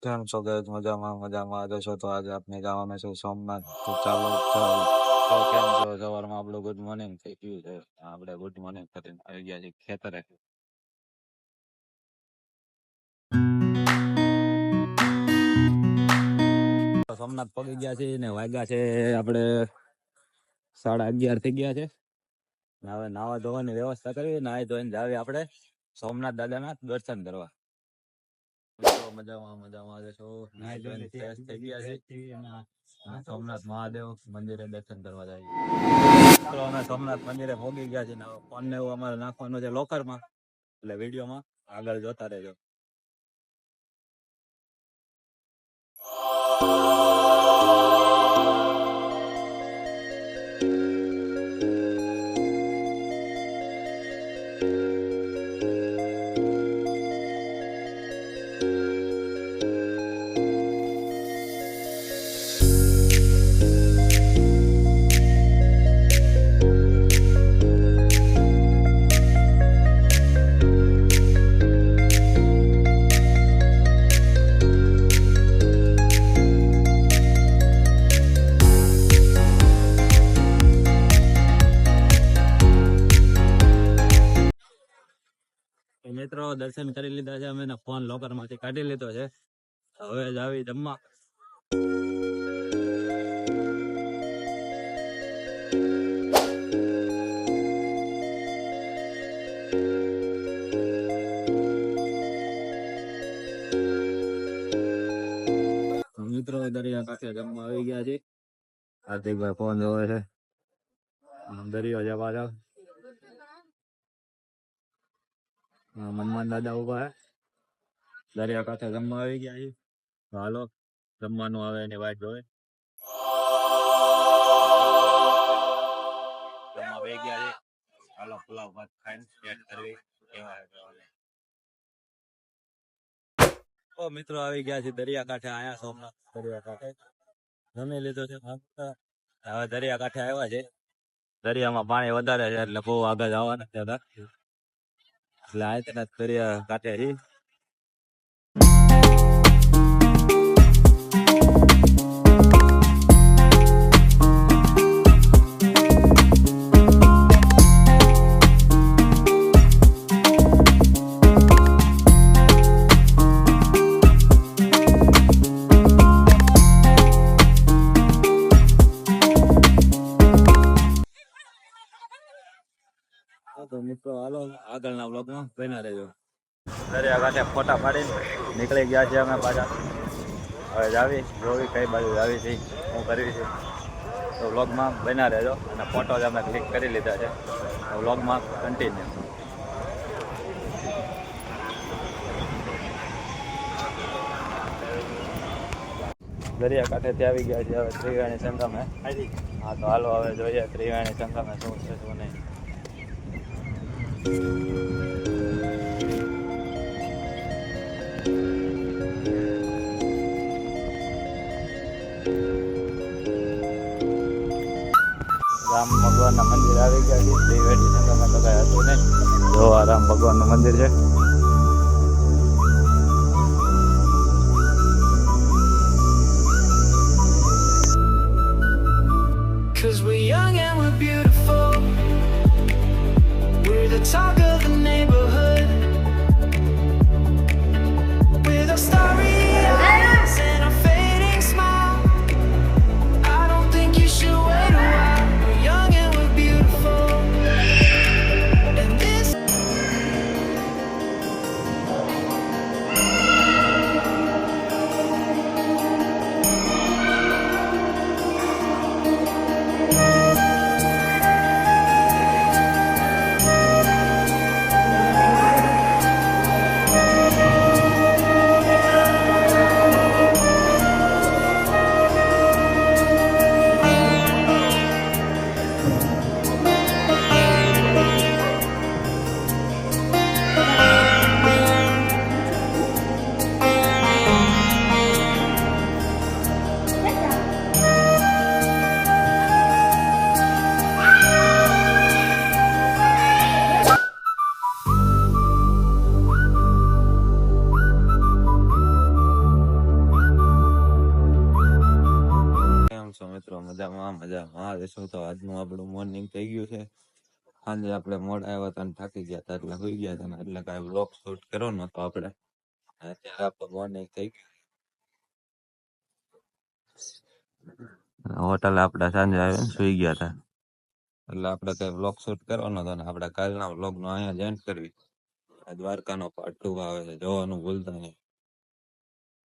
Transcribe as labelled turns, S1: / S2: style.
S1: કેમ છો ગેસ મજામાં મજામાં જશો તો આજે આપણે જવાના છે સોમનાથ તો ચાલો ચાલો તો કેમ છો સવારમાં આપણું ગુડ મોર્નિંગ થઈ ગયું છે આપણે ગુડ મોર્નિંગ કરીને આવી ગયા છીએ ખેતરે સોમનાથ પગી ગયા છે ને વાગ્યા છે આપણે 11:30 થઈ ગયા છે હવે નાવા ધોવાની વ્યવસ્થા કરવી નાહી ધોઈને જાવી આપણે સોમનાથ દાદાના દર્શન કરવા મજામાં મજામાં જશો નાહી ધોઈને ફ્રેશ થઈ ગયા છે સોમનાથ મહાદેવ મંદિરે દર્શન કરવા જાય તો અમે સોમનાથ મંદિરે પહોંચી ગયા છે ને ફોન ને એવું અમારે નાખવાનું છે લોકરમાં એટલે વિડીયોમાં આગળ જોતા રહેજો મિત્રો દર્શન કરી લીધા છે અમે ફોન લોકર માંથી કાઢી લીધો છે હવે જ આવી જમવા મિત્રો દરિયા કાંઠે જમવા આવી ગયા છે હાર્દિકભાઈ ફોન જોવે છે દરિયો જવા જાવ મનમાન દાદા ઉભા હે દરિયા કાંઠે જમવા આવી ગયા છે હાલો જમવાનું આવે એની વાટ જોવે જમવા આવી ગયા છે હાલો પુલાવ ભાત ખાઈને પેટ કરવી ઓ મિત્રો આવી ગયા છે દરિયા કાંઠે આયા સોમનાથ દરિયા કાંઠે જમી લીધો છે હવે દરિયા કાંઠે આવ્યા છે દરિયામાં પાણી વધારે છે એટલે બહુ આગળ જવાના છે એટલે આ તેના દરિયા કાંઠે રહી તો મિત્રો હાલો આગળના બ્લોગમાં બન્યા રહેજો દરિયા કાંઠે ફોટા પાડીને નીકળી ગયા છે અમે પાછા હવે જાવી જોવી કઈ બાજુ જાવી છે શું કરવી છે તો બ્લોગમાં બન્યા રહેજો અને ફોટો જ અમે ક્લિક કરી લીધા છે તો બ્લોગમાં કન્ટિન્યુ દરિયા કાંઠેથી આવી ગયા છે હવે ત્રિવેણી સંગમે હા તો હાલો હવે જોઈએ ત્રિવેણી સંગમે શું છે શું નહીં રામ ભગવાનના મંદિર આવી ગયા છે ત્રિવેણી સંગમે તો કઈ હતું નહીં જો આ રામ ભગવાનનું મંદિર છે
S2: Talk of the neighborhood with our starry eyes and our fading smile. I don't think you should wait a while. We're young and we're beautiful, and this
S1: મજામાં શું તો આજનું આપણું મોર્નિંગ થઈ ગયું છે. સાંજે આપણે મોડા આવ્યા હતા અને થાકી ગયા હતા એટલે સુઈ ગયા હતા ને એટલે કાંઈ બ્લોગ શૂટ કર્યો નતો આપણે. અત્યારે આપણું મોર્નિંગ થઈ ગયું હોટલ આપણે સાંજે આવીને સુઈ ગયા હતા એટલે આપણે કઈ બ્લોગ શૂટ કરવાનો હતો ને આપણે કાલના બ્લોગ નો અહીંયા જ એન્ડ કરવી. આ દ્વારકાનો પાર્ટ 2 આવે છે જોવાનું ભૂલતા નહીં.